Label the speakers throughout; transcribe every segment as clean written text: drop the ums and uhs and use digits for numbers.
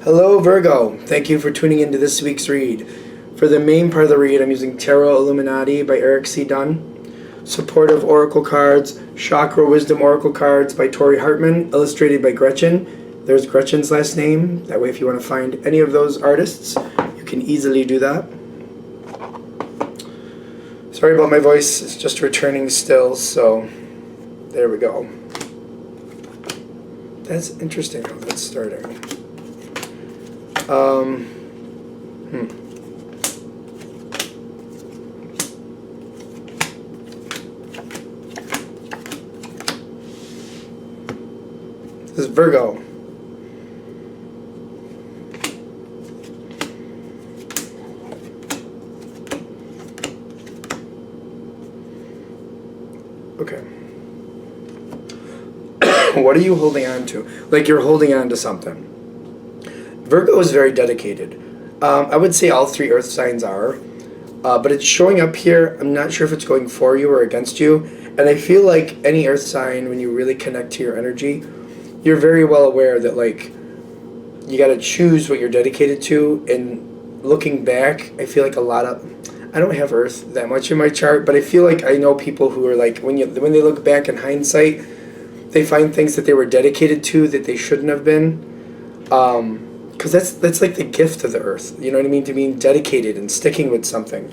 Speaker 1: Hello Virgo, thank you for tuning into this week's read. For the main part of the read, I'm using Tarot Illuminati by Eric C. Dunn, Supportive Oracle Cards, Chakra Wisdom Oracle Cards by Tori Hartman, illustrated by Gretchen. There's Gretchen's last name, that way if you want to find any of those artists, you can easily do that. Sorry about my voice, it's just returning still, so there we go. That's interesting how that's starting. This is Virgo. Okay. What are you holding on to? Like you're holding on to something. Virgo is very dedicated. I would say all three earth signs are. But it's showing up here. I'm not sure if it's going for you or against you. And I feel like any earth sign, when you really connect to your energy, you're very well aware that like you got to choose what you're dedicated to. And looking back, I feel like a lot of... I don't have earth that much in my chart, but I feel like I know people who are like, when they look back in hindsight, they find things that they were dedicated to that they shouldn't have been. Because that's like the gift of the earth, you know what I mean, to being dedicated and sticking with something.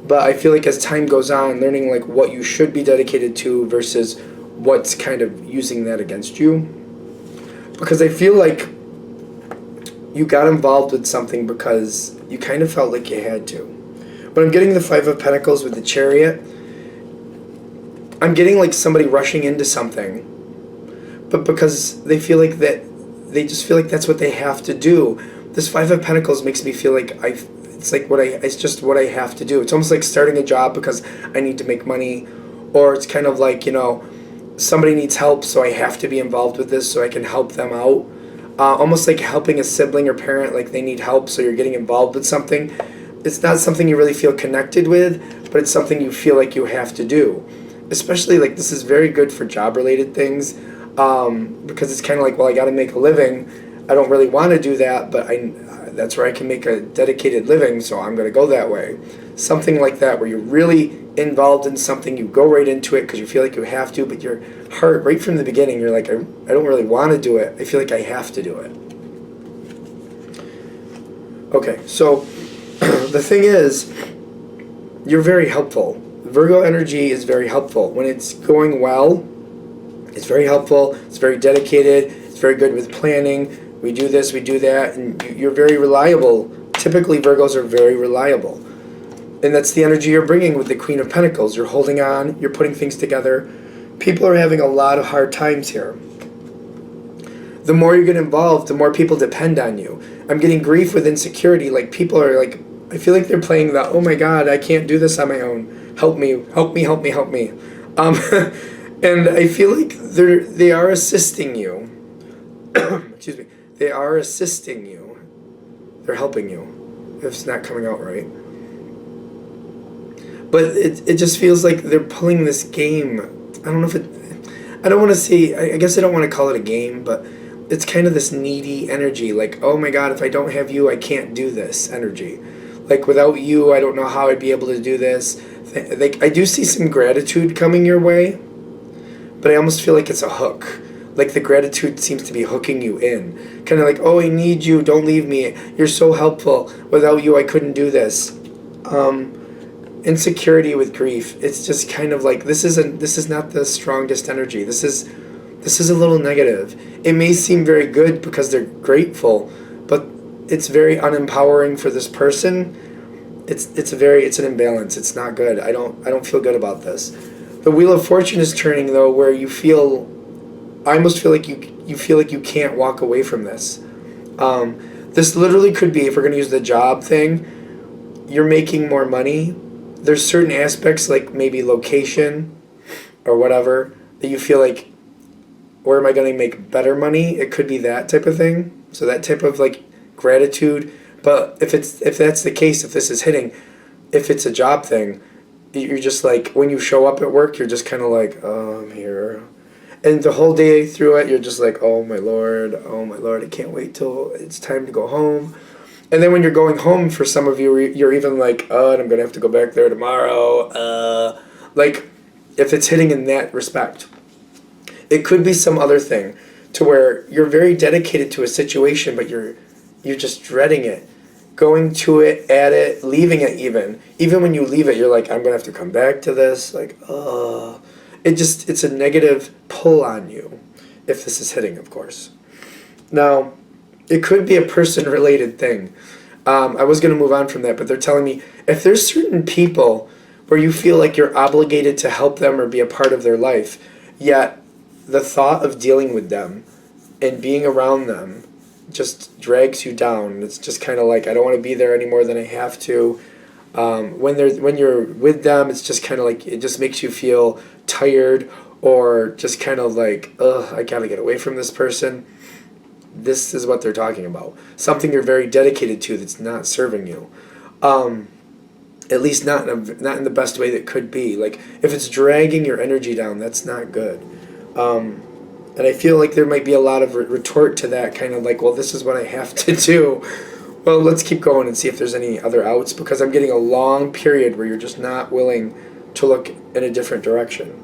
Speaker 1: But I feel like as time goes on, learning like what you should be dedicated to versus what's kind of using that against you. Because I feel like you got involved with something because you kind of felt like you had to. But I'm getting the Five of Pentacles with the Chariot. I'm getting like somebody rushing into something, but because they feel like that, they just feel like that's what they have to do. This Five of Pentacles makes me feel like it's just what I have to do. It's almost like starting a job because I need to make money, or it's kind of like, you know, somebody needs help, so I have to be involved with this so I can help them out. Almost like helping a sibling or parent, like they need help, so you're getting involved with something. It's not something you really feel connected with, but it's something you feel like you have to do. Especially like this is very good for job-related things, because it's kind of like, well, I got to make a living. I don't really want to do that, but that's where I can make a dedicated living, so I'm going to go that way. Something like that, where you're really involved in something, you go right into it because you feel like you have to, but your heart, right from the beginning, you're like, I don't really want to do it. I feel like I have to do it. Okay, so the thing is, you're very helpful. Virgo energy is very helpful. When it's going well, it's very helpful, it's very dedicated, it's very good with planning. We do this, we do that, and you're very reliable. Typically, Virgos are very reliable. And that's the energy you're bringing with the Queen of Pentacles. You're holding on, you're putting things together. People are having a lot of hard times here. The more you get involved, the more people depend on you. I'm getting grief with insecurity. Like, people are like, I feel like they're playing the, oh my God, I can't do this on my own. Help me, help me, help me, help me. And I feel like they are assisting you. Excuse me. They are assisting you. They're helping you. If it's not coming out right. But it just feels like they're pulling this game. I don't know if it... I don't want to say... I guess I don't want to call it a game, but it's kind of this needy energy. Like, oh my God, if I don't have you, I can't do this energy. Like, without you, I don't know how I'd be able to do this. Like, I do see some gratitude coming your way, but I almost feel like it's a hook. Like, the gratitude seems to be hooking you in. Kind of like, oh, I need you, don't leave me. You're so helpful. Without you, I couldn't do this. Insecurity with grief. It's just kind of like, this is not the strongest energy. This is a little negative. It may seem very good because they're grateful, but it's very unempowering for this person. It's an imbalance. It's not good. I don't feel good about this. The Wheel of Fortune is turning, though, where you feel, I almost feel like you feel like you can't walk away from this. This literally could be, if we're going to use the job thing, you're making more money. There's certain aspects, like maybe location or whatever, that you feel like, where am I going to make better money? It could be that type of thing. So that type of like gratitude. But if that's the case, if this is hitting, if it's a job thing, you're just like, when you show up at work, you're just kind of like, oh, I'm here. And the whole day through it, you're just like, oh my Lord, I can't wait till it's time to go home. And then when you're going home, for some of you, you're even like, oh, and I'm going to have to go back there tomorrow. Like, if it's hitting in that respect. It could be some other thing to where you're very dedicated to a situation, but you're just dreading it. Going to it, at it, leaving it even. Even when you leave it, you're like, I'm going to have to come back to this. Like, it's a negative pull on you, if this is hitting, of course. Now, it could be a person-related thing. I was going to move on from that, but they're telling me if there's certain people where you feel like you're obligated to help them or be a part of their life, yet the thought of dealing with them and being around them just drags you down. It's just kind of like, I don't want to be there any more than I have to. When you're with them, it's just kind of like, it just makes you feel tired, or just kind of like, ugh, I gotta get away from this person. This is what they're talking about. Something you're very dedicated to that's not serving you. At least not in the best way that could be. Like, if it's dragging your energy down, that's not good. And I feel like there might be a lot of retort to that, kind of like, well, this is what I have to do. Well, let's keep going and see if there's any other outs, because I'm getting a long period where you're just not willing to look in a different direction.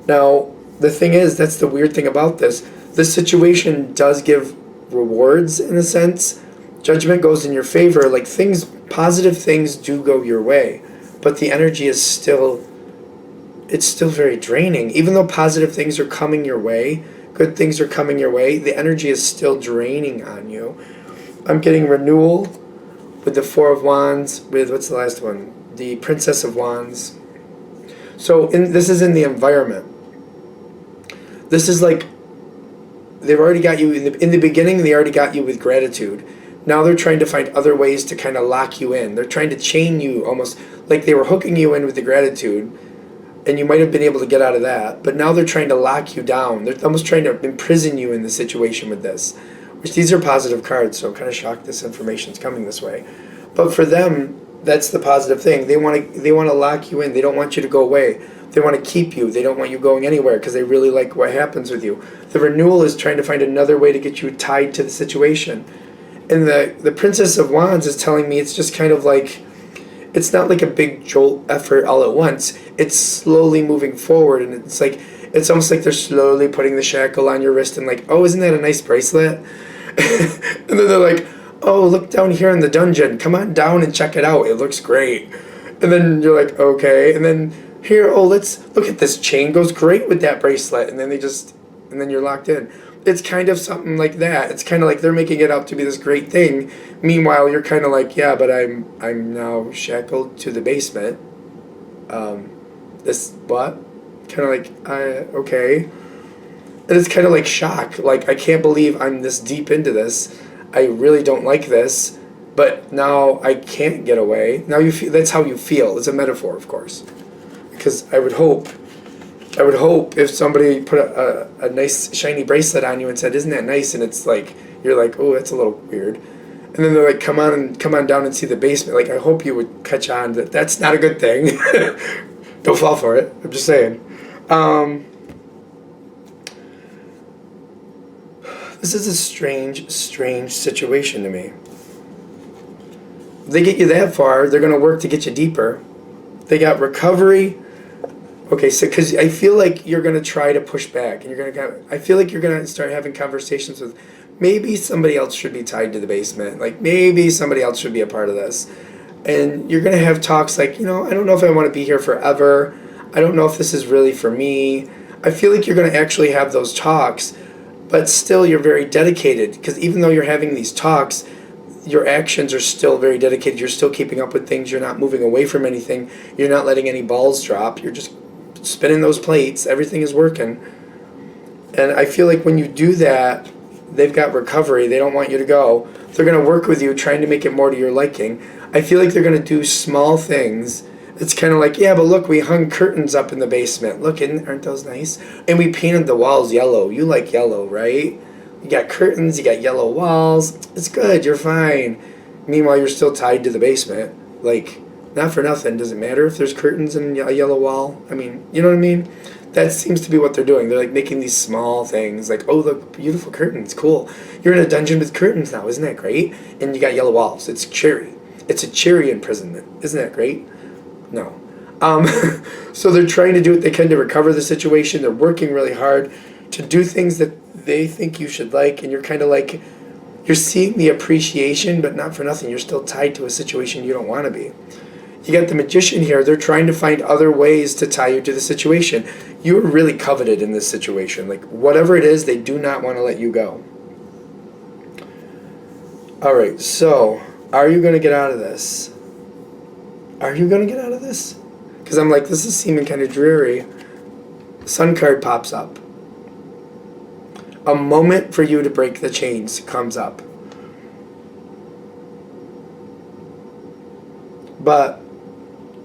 Speaker 1: Now, the thing is, that's the weird thing about this. This situation does give rewards in a sense. Judgment goes in your favor. Like, positive things do go your way, but the energy is still, it's still very draining. Even though positive things are coming your way, good things are coming your way, the energy is still draining on you. I'm getting renewal with the Four of Wands, with, what's the last one? The Princess of Wands. So this is in the environment. This is like, they've already got you, in the beginning, they already got you with gratitude. Now they're trying to find other ways to kind of lock you in. They're trying to chain you, almost like they were hooking you in with the gratitude, and you might have been able to get out of that. But now they're trying to lock you down. They're almost trying to imprison you in the situation with this. Which, these are positive cards, so I'm kind of shocked this information's coming this way. But for them, that's the positive thing. They want to lock you in. They don't want you to go away. They want to keep you. They don't want you going anywhere because they really like what happens with you. The renewal is trying to find another way to get you tied to the situation. And the Princess of Wands is telling me it's just kind of like, it's not like a big jolt effort all at once. It's slowly moving forward, and it's like, it's almost like they're slowly putting the shackle on your wrist and like, oh, isn't that a nice bracelet? And then they're like, oh, look down here in the dungeon. Come on down and check it out. It looks great. And then you're like, okay. And then here, oh, let's look at this chain. Goes great with that bracelet. And then and then you're locked in. It's kind of something like that. It's kind of like they're making it out to be this great thing. Meanwhile, you're kind of like, yeah, but I'm now shackled to the basement. This what? Kind of like, okay. And it's kind of like shock. Like, I can't believe I'm this deep into this. I really don't like this, but now I can't get away. Now you feel, that's how you feel. It's a metaphor, of course. Because I would hope if somebody put a nice shiny bracelet on you and said, isn't that nice? And it's like, you're like, oh, that's a little weird. And then they're like, come on down and see the basement. Like, I hope you would catch on that that's not a good thing. Don't fall for it. I'm just saying. This is a strange situation to me. They get you that far, they're going to work to get you deeper. They got recovery. Okay, so because I feel like you're going to try to push back, and I feel like you're going to start having conversations with, maybe somebody else should be tied to the basement. Like, maybe somebody else should be a part of this. And you're going to have talks like, I don't know if I want to be here forever. I don't know if this is really for me. I feel like you're going to actually have those talks, but still you're very dedicated, because even though you're having these talks, your actions are still very dedicated. You're still keeping up with things. You're not moving away from anything. You're not letting any balls drop. You're just spinning those plates. Everything is working. And I feel like when you do that, they've got recovery. They don't want you to go. They're going to work with you, trying to make it more to your liking. I feel like they're going to do small things. It's kind of like, yeah, but look, we hung curtains up in the basement. Look, aren't those nice? And we painted the walls yellow. You like yellow, right? You got curtains, you got yellow walls. It's good, you're fine. Meanwhile, you're still tied to the basement. Like, not for nothing. Does it matter if there's curtains and a yellow wall? I mean, you know what I mean? That seems to be what they're doing. They're like making these small things, like, oh, look, beautiful curtains, cool. You're in a dungeon with curtains now, isn't that great? And you got yellow walls. It's cheery. It's a cheery imprisonment. Isn't that great? No. So they're trying to do what they can to recover the situation. They're working really hard to do things that they think you should like, and you're kind of like, you're seeing the appreciation, but not for nothing. You're still tied to a situation you don't want to be. You got the magician here. They're trying to find other ways to tie you to the situation. You are really coveted in this situation. Like, whatever it is, they do not want to let you go. All right, so are you going to get out of this? Are you going to get out of this? Because I'm like, this is seeming kind of dreary. Sun card pops up. A moment for you to break the chains comes up. But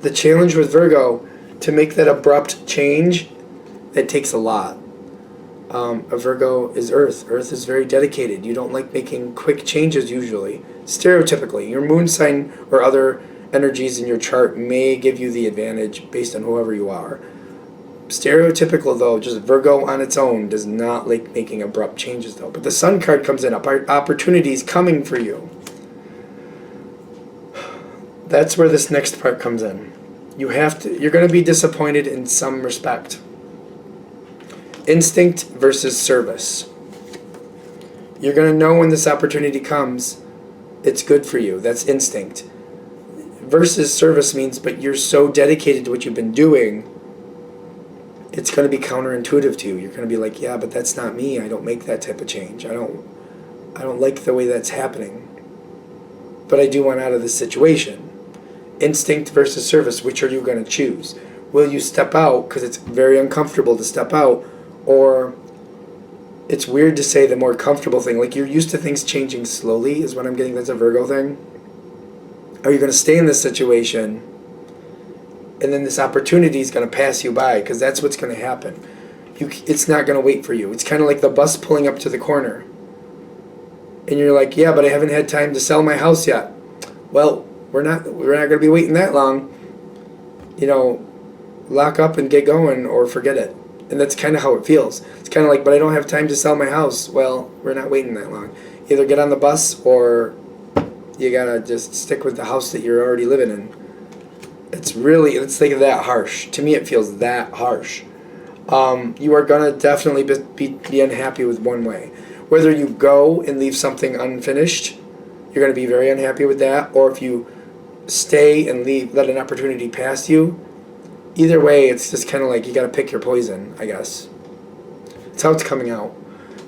Speaker 1: the challenge with Virgo, to make that abrupt change, that takes a lot. A Virgo is Earth. Earth is very dedicated. You don't like making quick changes usually. Stereotypically, your moon sign or other energies in your chart may give you the advantage based on whoever you are. Stereotypical, though, just Virgo on its own does not like making abrupt changes, though. But the Sun card comes in, opportunities coming for you. That's where this next part comes in. You're going to be disappointed in some respect. Instinct versus service. You're going to know when this opportunity comes, it's good for you. That's instinct. Versus service means, but you're so dedicated to what you've been doing, it's going to be counterintuitive to you. You're going to be like, yeah, but that's not me. I don't make that type of change. I don't like the way that's happening. But I do want out of this situation. Instinct versus service, which are you going to choose? Will you step out because it's very uncomfortable to step out, or it's weird to say the more comfortable thing, like you're used to things changing slowly is what I'm getting. That's a Virgo thing. Are you going to stay in this situation and then this opportunity is going to pass you by, because that's what's going to happen. It's not going to wait for you. It's kind of like the bus pulling up to the corner and you're like, yeah, but I haven't had time to sell my house yet. Well, we're not going to be waiting that long. You know, lock up and get going or forget it. And that's kind of how it feels. It's kind of like, but I don't have time to sell my house. Well, we're not waiting that long. Either get on the bus or you got to just stick with the house that you're already living in. It's like that harsh. To me, it feels that harsh. You are going to definitely be unhappy with one way. Whether you go and leave something unfinished, you're going to be very unhappy with that. Or if you stay and let an opportunity pass you, either way, it's just kind of like you got to pick your poison, I guess. It's how it's coming out.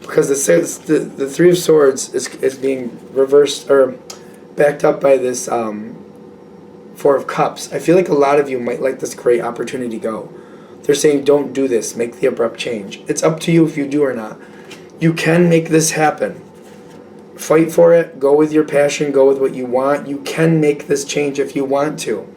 Speaker 1: Because the Three of Swords is being reversed or backed up by this Four of Cups. I feel like a lot of you might let this great opportunity go. They're saying, don't do this. Make the abrupt change. It's up to you if you do or not. You can make this happen. Fight for it. Go with your passion. Go with what you want. You can make this change if you want to.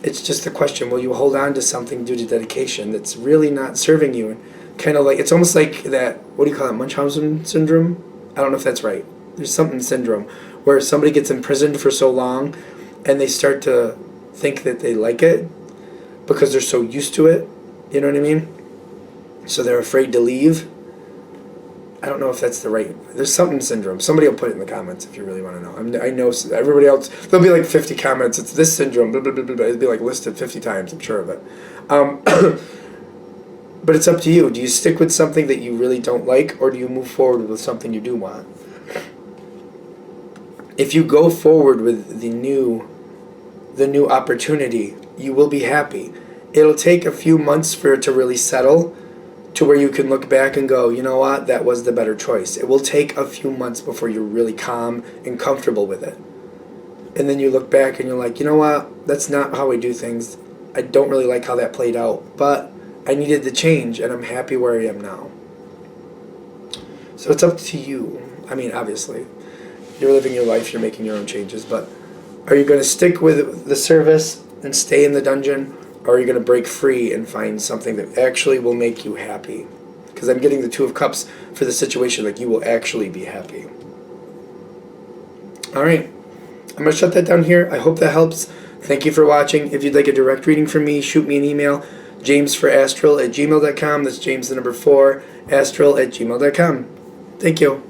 Speaker 1: It's just a question, will you hold on to something due to dedication that's really not serving you? And kind of like, it's almost like that, what do you call it, Munchausen syndrome? I don't know if that's right. There's something syndrome where somebody gets imprisoned for so long and they start to think that they like it because they're so used to it. You know what I mean? So they're afraid to leave. I don't know if that's the right... There's something syndrome. Somebody will put it in the comments if you really want to know. I know everybody else... There'll be like 50 comments. It's this syndrome. Blah, blah, blah, blah. It'll be like listed 50 times. I'm sure of it. But it's up to you. Do you stick with something that you really don't like, or do you move forward with something you do want? If you go forward with the new opportunity, you will be happy. It'll take a few months for it to really settle, to where you can look back and go, you know what, that was the better choice. It will take a few months before you're really calm and comfortable with it. And then you look back and you're like, you know what, that's not how I do things. I don't really like how that played out, but I needed the change and I'm happy where I am now. So it's up to you. I mean, obviously, you're living your life, you're making your own changes, but are you going to stick with the service and stay in the dungeon? Or are you going to break free and find something that actually will make you happy? Because I'm getting the Two of Cups for the situation, like you will actually be happy. All right. I'm going to shut that down here. I hope that helps. Thank you for watching. If you'd like a direct reading from me, shoot me an email. jamesforastral@gmail.com. That's James the number 4, astral@gmail.com. Thank you.